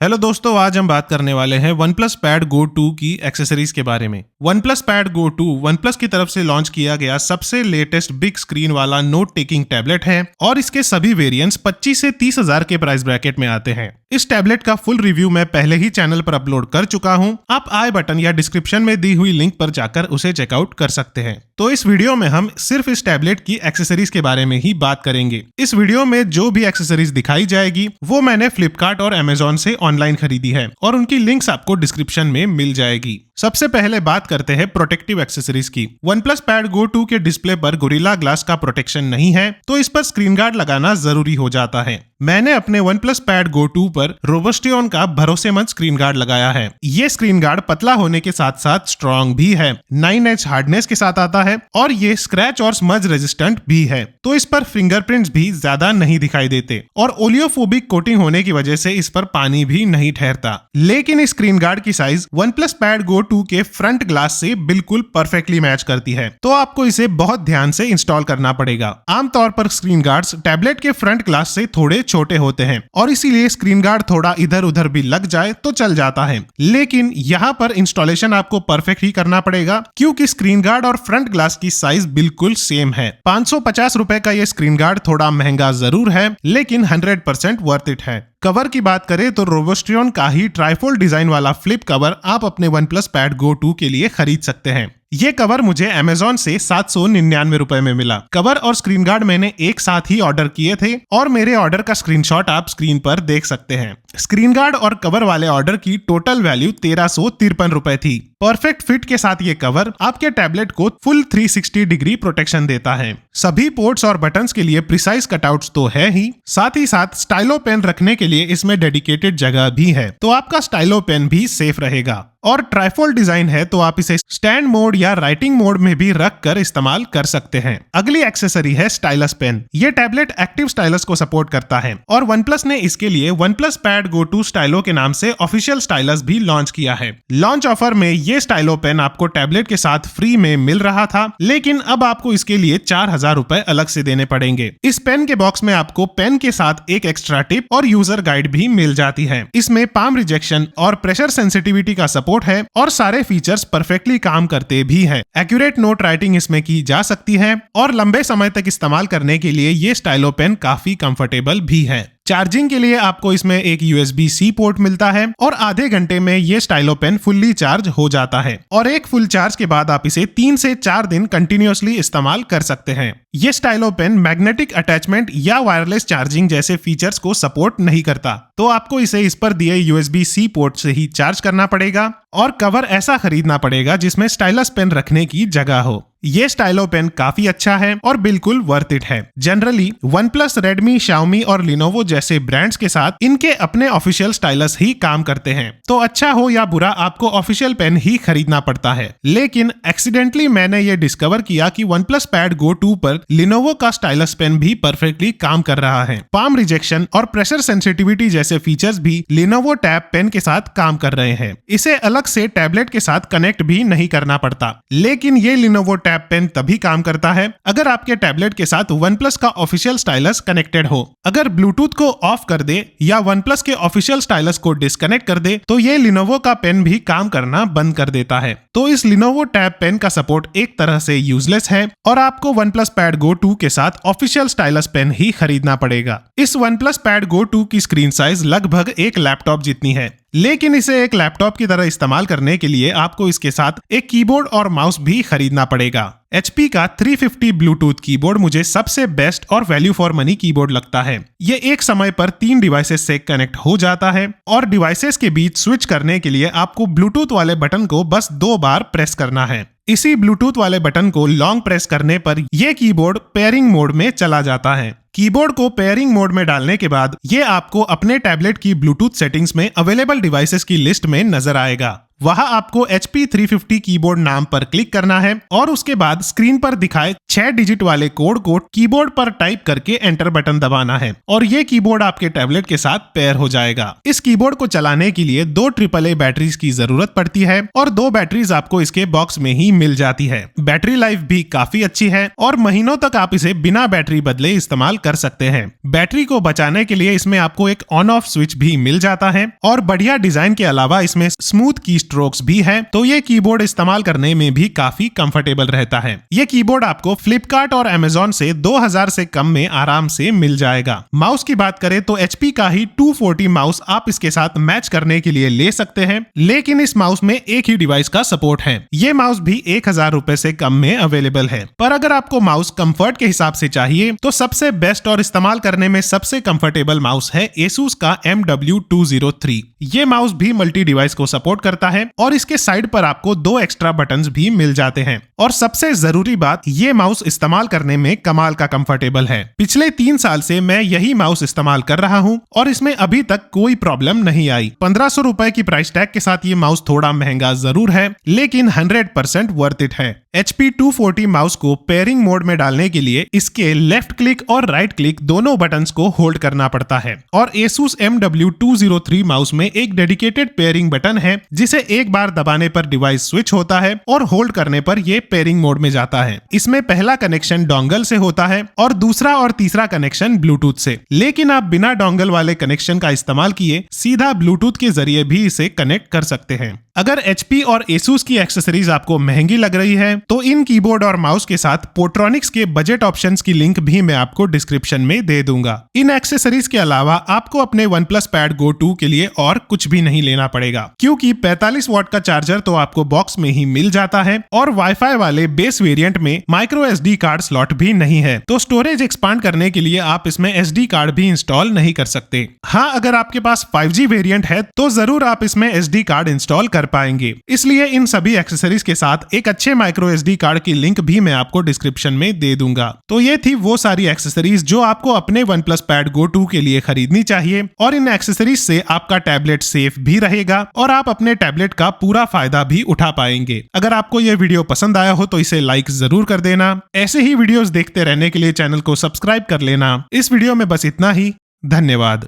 Hello दोस्तों, आज हम बात करने वाले हैं OnePlus Pad Go 2 की एक्सेसरीज के बारे में। OnePlus Pad Go 2 OnePlus की तरफ से लॉन्च किया गया सबसे लेटेस्ट बिग स्क्रीन वाला नोट टेकिंग टैबलेट है और इसके सभी वेरिएंट्स 25 से 30 हजार के प्राइस ब्रैकेट में आते हैं। इस टैबलेट का फुल रिव्यू मैं पहले ही चैनल पर अपलोड कर चुका हूं। आप आई बटन या डिस्क्रिप्शन में दी हुई लिंक पर जाकर उसे चेकआउट कर सकते हैं। तो इस वीडियो में हम सिर्फ इस टैबलेट की एक्सेसरीज के बारे में ही बात करेंगे। इस वीडियो में जो भी एक्सेसरीज दिखाई जाएगी वो मैंने फ्लिपकार्ट और अमेजोन से ऑनलाइन खरीदी है और उनकी लिंक्स आपको डिस्क्रिप्शन में मिल जाएगी। सबसे पहले बात करते हैं प्रोटेक्टिव एक्सेसरीज की। OnePlus Pad Go 2 के डिस्प्ले पर गोरिल्ला ग्लास का प्रोटेक्शन नहीं है, तो इस पर स्क्रीन गार्ड लगाना जरूरी हो जाता है। मैंने अपने OnePlus Pad Go 2 पर रोबस्टियन का भरोसेमंद स्क्रीन गार्ड लगाया है। ये स्क्रीन गार्ड पतला होने के साथ साथ स्ट्रॉन्ग भी है, 9H हार्डनेस के साथ आता है और ये स्क्रैच और स्मज रेजिस्टेंट भी है, तो इस पर फिंगरप्रिंट्स भी ज्यादा नहीं दिखाई देते और ओलियोफोबिक कोटिंग होने की वजह से इस पर पानी भी नहीं ठहरता। लेकिन इस स्क्रीन गार्ड की साइज OnePlus Pad Go 2 के फ्रंट ग्लास से बिल्कुल परफेक्टली मैच करती है, तो आपको इसे बहुत ध्यान से इंस्टॉल करना पड़ेगा। आमतौर पर स्क्रीन गार्ड्स टैबलेट के फ्रंट ग्लास से थोड़े छोटे होते हैं और इसीलिए स्क्रीन गार्ड थोड़ा इधर उधर भी लग जाए तो चल जाता है, लेकिन यहाँ पर इंस्टॉलेशन आपको परफेक्ट ही करना पड़ेगा क्योंकि स्क्रीन गार्ड और फ्रंट ग्लास की साइज बिल्कुल सेम है। 550 रुपए का ये स्क्रीन गार्ड थोड़ा महंगा जरूर है, लेकिन 100% वर्थ इट है। कवर की बात करें तो रोबस्टियन का ही ट्राइफोल्ड डिजाइन वाला फ्लिप कवर आप अपने OnePlus Pad Go 2 के लिए खरीद सकते हैं। ये कवर मुझे अमेजोन से 799 रुपए में मिला। कवर और स्क्रीन गार्ड मैंने एक साथ ही ऑर्डर किए थे और मेरे ऑर्डर का स्क्रीनशॉट आप स्क्रीन पर देख सकते हैं। स्क्रीन गार्ड और कवर वाले ऑर्डर की टोटल वैल्यू 1353 रुपए थी। परफेक्ट फिट के साथ ये कवर आपके टैबलेट को फुल 360 डिग्री प्रोटेक्शन देता है। सभी पोर्ट्स और बटन्स के लिए प्रिसाइज कटआउट्स तो है ही साथ स्टाइलो पेन रखने के लिए इसमें डेडिकेटेड जगह भी है, तो आपका स्टाइलो पेन भी सेफ रहेगा। और ट्राइफोल्ड डिजाइन है तो आप इसे स्टैंड मोड या राइटिंग मोड में भी रख कर इस्तेमाल कर सकते हैं। अगली एक्सेसरी है स्टाइलस पेन। ये टैबलेट एक्टिव स्टाइलस को सपोर्ट करता है और OnePlus ने इसके लिए OnePlus Pad Go 2 स्टाइलो के नाम से ऑफिशियल स्टाइलस भी लॉन्च किया है। लॉन्च ऑफर में ये स्टाइलो पेन आपको टैबलेट के साथ फ्री में मिल रहा था, लेकिन अब आपको इसके लिए 4000 रुपए अलग से देने पड़ेंगे। इस पेन के बॉक्स में आपको पेन के साथ एक एक्स्ट्रा टिप और यूजर गाइड भी मिल जाती है। इसमें पाम रिजेक्शन और प्रेशर सेंसिटिविटी का सपोर्ट है और सारे फीचर्स परफेक्टली काम करते भी हैं। एक्यूरेट नोट राइटिंग इसमें की जा सकती है और लंबे समय तक इस्तेमाल करने के लिए ये स्टाइलो पेन काफी कंफर्टेबल भी है। चार्जिंग के लिए आपको इसमें एक USB-C पोर्ट मिलता है और आधे घंटे में ये स्टाइलो पेन फुल्ली चार्ज हो जाता है और एक फुल चार्ज के बाद आप इसे 3 से 4 दिन कंटिन्यूअसली इस्तेमाल कर सकते हैं। ये स्टाइलो पेन मैग्नेटिक अटैचमेंट या वायरलेस चार्जिंग जैसे फीचर्स को सपोर्ट नहीं करता, तो आपको इसे इस पर दिए USB-C पोर्ट से ही चार्ज करना पड़ेगा और कवर ऐसा खरीदना पड़ेगा जिसमें स्टाइलस पेन रखने की जगह हो। ये स्टाइलो पेन काफी अच्छा है और बिल्कुल वर्थ इट है। जनरली OnePlus, Redmi, Xiaomi और Lenovo जैसे ब्रांड्स के साथ इनके अपने ऑफिशियल स्टाइलस ही काम करते हैं, तो अच्छा हो या बुरा आपको ऑफिशियल पेन ही खरीदना पड़ता है। लेकिन एक्सीडेंटली मैंने ये डिस्कवर किया कि OnePlus Pad Go 2 पर Lenovo का स्टाइलस पेन भी परफेक्टली काम कर रहा है। पाम रिजेक्शन और प्रेशर सेंसिटिविटी जैसे फीचर्स भी Lenovo टैब पेन के साथ काम कर रहे हैं। इसे अलग से टैबलेट के साथ कनेक्ट भी नहीं करना पड़ता, लेकिन ये Lenovo टैब पेन तभी काम करता है अगर आपके टैबलेट के साथ OnePlus का ऑफिशियल स्टाइलस कनेक्टेड हो। अगर ब्लूटूथ को ऑफ कर दे या OnePlus के ऑफिशियल स्टाइलस को डिस्कनेक्ट कर दे तो ये Lenovo का पेन भी काम करना बंद कर देता है। तो इस Lenovo टैब पेन का सपोर्ट एक तरह से यूजलेस है और आपको OnePlus Pad Go 2 के साथ ऑफिशियल स्टाइलस पेन ही खरीदना पड़ेगा। इस OnePlus Pad Go 2 की स्क्रीन साइज लगभग एक लैपटॉप जितनी है, लेकिन इसे एक लैपटॉप की तरह इस्तेमाल करने के लिए आपको इसके साथ एक कीबोर्ड और माउस भी खरीदना पड़ेगा। HP का 350 ब्लूटूथ कीबोर्ड मुझे सबसे बेस्ट और वैल्यू फॉर मनी कीबोर्ड लगता है। ये एक समय पर 3 डिवाइसेस से कनेक्ट हो जाता है और डिवाइसेस के बीच स्विच करने के लिए आपको ब्लूटूथ वाले बटन को बस 2 बार प्रेस करना है। इसी ब्लूटूथ वाले बटन को लॉन्ग प्रेस करने पर यह कीबोर्ड पेयरिंग मोड में चला जाता है। कीबोर्ड को पेयरिंग मोड में डालने के बाद ये आपको अपने टैबलेट की ब्लूटूथ सेटिंग्स में अवेलेबल डिवाइसेस की लिस्ट में नजर आएगा। वहां आपको HP 350 कीबोर्ड नाम पर क्लिक करना है और उसके बाद स्क्रीन पर दिखाए 6 डिजिट वाले कोड को कीबोर्ड पर टाइप करके एंटर बटन दबाना है और ये कीबोर्ड आपके टैबलेट के साथ पेयर हो जाएगा। इस कीबोर्ड को चलाने के लिए 2 AAA बैटरीज की जरूरत पड़ती है और 2 बैटरीज आपको इसके बॉक्स में ही मिल जाती है। बैटरी लाइफ भी काफी अच्छी है और महीनों तक आप इसे बिना बैटरी बदले इस्तेमाल कर सकते हैं। बैटरी को बचाने के लिए इसमें आपको एक ऑन ऑफ स्विच भी मिल जाता है और बढ़िया डिजाइन के अलावा इसमें स्मूथ की स्ट्रोक्स भी है, तो ये कीबोर्ड इस्तेमाल करने में भी काफी कंफर्टेबल रहता है। ये कीबोर्ड आपको फ्लिपकार्ट और अमेजोन से 2000 से कम में आराम से मिल जाएगा। माउस की बात करें तो HP का ही 240 माउस आप इसके साथ मैच करने के लिए ले सकते हैं, लेकिन इस माउस में एक ही डिवाइस का सपोर्ट है। ये माउस भी 1000 रुपए से कम में अवेलेबल है। पर अगर आपको माउस कंफर्ट के हिसाब से चाहिए तो सबसे बेस्ट और इस्तेमाल करने में सबसे कंफर्टेबल माउस है Asus का MW203। ये माउस भी मल्टी डिवाइस को सपोर्ट करता है और इसके साइड पर आपको 2 एक्स्ट्रा बटन्स भी मिल जाते हैं। और सबसे जरूरी बात, ये माउस इस्तेमाल करने में कमाल का कंफर्टेबल है। पिछले 3 साल से मैं यही माउस इस्तेमाल कर रहा हूँ और इसमें अभी तक कोई प्रॉब्लम नहीं आई। 1500 रुपए की प्राइस टैग के साथ ये माउस थोड़ा महंगा जरूर है, लेकिन 100% वर्थ इट है। HP 240 माउस को पेयरिंग मोड में डालने के लिए इसके लेफ्ट क्लिक और राइट क्लिक दोनों बटन्स को होल्ड करना पड़ता है और Asus MW203 माउस में एक डेडिकेटेड पेयरिंग बटन है, जिसे एक बार दबाने पर डिवाइस स्विच होता है और होल्ड करने पर ये पेयरिंग मोड में जाता है। इसमें पहला कनेक्शन डोंगल से होता है और दूसरा और तीसरा कनेक्शन ब्लूटूथ से, लेकिन आप बिना डोंगल वाले कनेक्शन का इस्तेमाल किए सीधा ब्लूटूथ के जरिए भी इसे कनेक्ट कर सकते हैं। अगर HP और Asus की एक्सेसरीज आपको महंगी लग रही है तो इन कीबोर्ड और माउस के साथ पोट्रॉनिक्स के बजट ऑप्शंस की लिंक भी मैं आपको डिस्क्रिप्शन में दे दूंगा। इन एक्सेसरीज के अलावा आपको अपने OnePlus Pad Go 2 के लिए और कुछ भी नहीं लेना पड़ेगा, क्योंकि 45 वॉट का चार्जर तो आपको बॉक्स में ही मिल जाता है और वाईफाई वाले बेस वेरिएंट में माइक्रो SD कार्ड स्लॉट भी नहीं है, तो स्टोरेज एक्सपांड करने के लिए आप इसमें SD कार्ड भी इंस्टॉल नहीं कर सकते। हाँ, अगर आपके पास 5G वेरिएंट है तो जरूर आप इसमें SD कार्ड इंस्टॉल कर पाएंगे। इसलिए इन सभी एक्सेसरीज के साथ एक अच्छे माइक्रो SD कार्ड की लिंक भी मैं आपको डिस्क्रिप्शन में दे दूंगा। तो ये थी वो सारी एक्सेसरीज जो आपको अपने OnePlus Pad Go 2 के लिए खरीदनी चाहिए और इन एक्सेसरीज से आपका टैबलेट सेफ भी रहेगा और आप अपने टैबलेट का पूरा फायदा भी उठा पाएंगे। अगर आपको ये वीडियो पसंद आया हो तो इसे लाइक जरूर कर देना। ऐसे ही वीडियोस देखते रहने के लिए चैनल को सब्सक्राइब कर लेना। इस वीडियो में बस इतना ही। धन्यवाद।